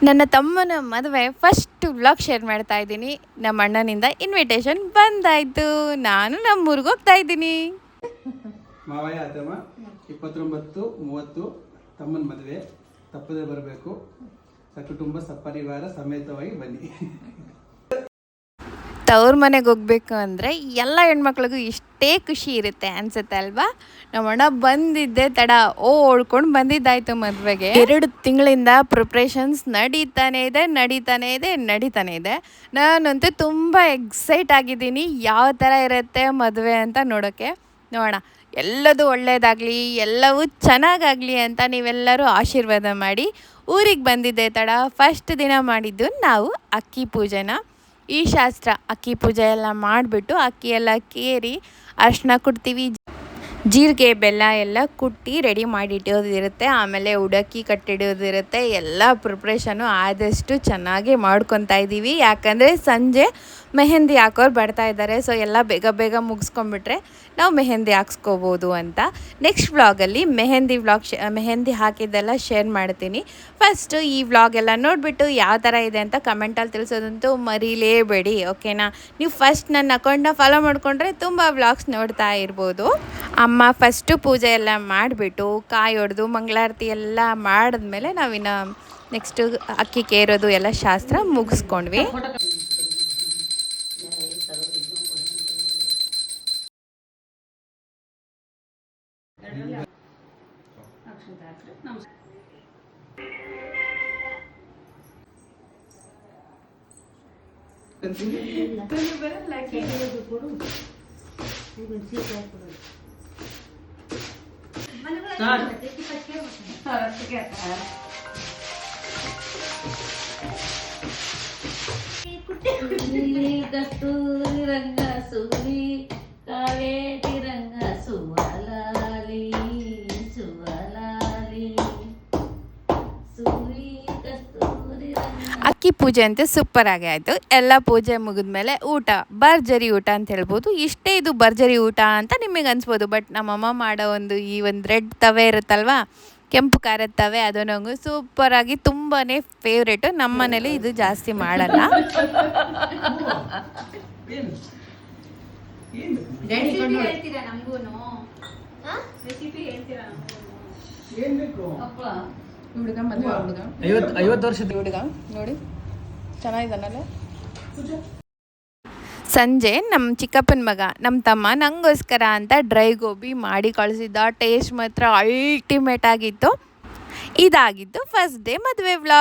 ನನ್ನ ತಮ್ಮನ ಮದುವೆ ಫಸ್ಟ್ ವ್ಲಾಗ್ ಶೇರ್ ಮಾಡ್ತಾ ಇದ್ದೀನಿ. ನಮ್ಮ ಅಣ್ಣನಿಂದ ಇನ್ವಿಟೇಷನ್ ಬಂದಾಯಿತು. ನಾನು ನಮ್ಮೂರಿಗೆ ಹೋಗ್ತಾ ಇದ್ದೀನಿ. ಮಾವಯ್ಯ ಅಥವಾ 29:30 ತಮ್ಮನ ಮದುವೆ ತಪ್ಪದೆ ಬರಬೇಕು. ಸಕುಟುಂಬ ಸಪರಿವಾರ ಸಮೇತವಾಗಿ ಬನ್ನಿ. ತವ್ರ ಮನೆಗೆ ಹೋಗ್ಬೇಕು ಅಂದರೆ ಎಲ್ಲ ಹೆಣ್ಮಕ್ಳಿಗೂ ಇಷ್ಟೇ ಖುಷಿ ಇರುತ್ತೆ ಅನ್ಸುತ್ತೆ ಅಲ್ವಾ. ನಮ್ಮ ಅಣ್ಣ ಬಂದಿದ್ದೆ ತಡ ಓಡ್ಕೊಂಡು ಬಂದಿದ್ದಾಯ್ತು ಮದುವೆಗೆ. 2 ತಿಂಗಳಿಂದ ಪ್ರಿಪ್ರೇಷನ್ಸ್ ನಡೀತಾನೆ ಇದೆ. ನಾನಂತೂ ತುಂಬ ಎಕ್ಸೈಟ್ ಆಗಿದ್ದೀನಿ ಯಾವ ಥರ ಇರುತ್ತೆ ಮದುವೆ ಅಂತ ನೋಡೋಕ್ಕೆ. ನೋಡೋಣ, ಎಲ್ಲದೂ ಒಳ್ಳೆಯದಾಗಲಿ, ಎಲ್ಲವೂ ಚೆನ್ನಾಗಾಗಲಿ ಅಂತ ನೀವೆಲ್ಲರೂ ಆಶೀರ್ವಾದ ಮಾಡಿ. ಊರಿಗೆ ಬಂದಿದ್ದೆ ತಡ ಫಸ್ಟ್ ದಿನ ಮಾಡಿದ್ದು ನಾವು ಅಕ್ಕಿ ಪೂಜೆನ. ಈ ಶಾಸ್ತ್ರ ಅಕ್ಕಿ ಪೂಜೆ ಎಲ್ಲ ಮಾಡಿಬಿಟ್ಟು ಅಕ್ಕಿ ಎಲ್ಲ ಕೇರಿ ಅರಿಶಿನ ಕುಟ್ತೀವಿ, ಜೀರಿಗೆ ಬೆಲ್ಲ ಎಲ್ಲ ಕುಟ್ಟಿ ರೆಡಿ ಮಾಡಿಟ್ಟಿರೋದಿರುತ್ತೆ. ಆಮೇಲೆ ಉಡಕ್ಕಿ ಕಟ್ಟಿಡೋದಿರುತ್ತೆ. ಎಲ್ಲ ಪ್ರಿಪ್ರೇಷನು ಆದಷ್ಟು ಚೆನ್ನಾಗಿ ಮಾಡ್ಕೊತಾ ಇದ್ದೀವಿ. ಯಾಕಂದರೆ ಸಂಜೆ ಮೆಹಂದಿ ಹಾಕೋರು ಬರ್ತಾ ಇದ್ದಾರೆ. ಸೊ ಎಲ್ಲ ಬೇಗ ಮುಗಿಸ್ಕೊಂಡ್ಬಿಟ್ರೆ ನಾವು ಮೆಹಂದಿ ಹಾಕ್ಸ್ಕೋಬೋದು ಅಂತ. ನೆಕ್ಸ್ಟ್ ವ್ಲಾಗಲ್ಲಿ ಮೆಹಂದಿ ಹಾಕಿದ್ದೆಲ್ಲ ಶೇರ್ ಮಾಡ್ತೀನಿ. ಫಸ್ಟು ಈ ವ್ಲಾಗ್ ಎಲ್ಲ ನೋಡಿಬಿಟ್ಟು ಯಾವ ಥರ ಇದೆ ಅಂತ ಕಮೆಂಟಲ್ಲಿ ತಿಳಿಸೋದಂತೂ ಮರೀಲೇಬೇಡಿ, ಓಕೆನಾ. ನೀವು ಫಸ್ಟ್ ನನ್ನ ಅಕೌಂಟ್ನ ಫಾಲೋ ಮಾಡಿಕೊಂಡ್ರೆ ತುಂಬ ವ್ಲಾಗ್ಸ್ ನೋಡ್ತಾ ಇರ್ಬೋದು. ಅಮ್ಮ ಫಸ್ಟು ಪೂಜೆ ಎಲ್ಲ ಮಾಡಿಬಿಟ್ಟು ಕಾಯಿ ಹೊಡೆದು ಮಂಗಳಾರತಿ ಎಲ್ಲ ಮಾಡಿದ್ಮೇಲೆ ನಾವಿನ್ನು ನೆಕ್ಸ್ಟು ಅಕ್ಕಿ ಕೇರೋದು ಎಲ್ಲ ಶಾಸ್ತ್ರ ಮುಗಿಸ್ಕೊಂಡ್ವಿ. ಕಸ್ತೂರಿ ರಂಗ ಸೂರಿ ಕಾವೇರಿ ರಂಗ ಸುವಲಾಲಿ ಸೂರಿ ಕಸ್ತೂರಿ ರಂಗ. ಅಕ್ಕಿ ಪೂಜೆ ಅಂತೂ ಸೂಪರ್ ಆಗಿ ಆಯಿತು. ಎಲ್ಲ ಪೂಜೆ ಮುಗಿದ್ಮೇಲೆ ಊಟ, ಭರ್ಜರಿ ಊಟ ಅಂತ ಹೇಳ್ಬೋದು. ಇಷ್ಟೇ ಇದು ಭರ್ಜರಿ ಊಟ ಅಂತ ನಿಮಗೆ ಅನಿಸ್ಬೋದು. ಬಟ್ ನಮ್ಮಮ್ಮ ಮಾಡೋ ಈ ಒಂದು ರೆಡ್ ತವೆ ಇರುತ್ತಲ್ವ, ಕೆಂಪು ಖಾರದ ತವೆ, ಅದು ನಂಗೆ ಸೂಪರಾಗಿ ತುಂಬಾ ಫೇವ್ರೇಟು. ನಮ್ಮ ಮನೇಲಿ ಇದು ಜಾಸ್ತಿ ಮಾಡಲ್ಲ. ಹುಡುಗ ಮದುವೆ ಹುಡುಗ 50 ವರ್ಷದ ಹುಡುಗ ನೋಡಿ ಚೆನ್ನಾಗಿದ್ದಾನಲ್ಲ. ಸಂಜೆ ನಮ್ಮ ಚಿಕ್ಕಪ್ಪನ ಮಗ ನಮ್ಮ ತಮ್ಮ ನಂಗೋಸ್ಕರ ಅಂತ ಡ್ರೈ ಗೋಬಿ ಮಾಡಿ ಕಳಿಸಿದ್ದ. ಟೇಸ್ಟ್ ಮಾತ್ರ ಅಲ್ಟಿಮೇಟ್ ಆಗಿತ್ತು. ಇದಾಗಿತ್ತು ಫಸ್ಟ್ ಡೇ ಮದುವೆ ವ್ಲಾಗ್.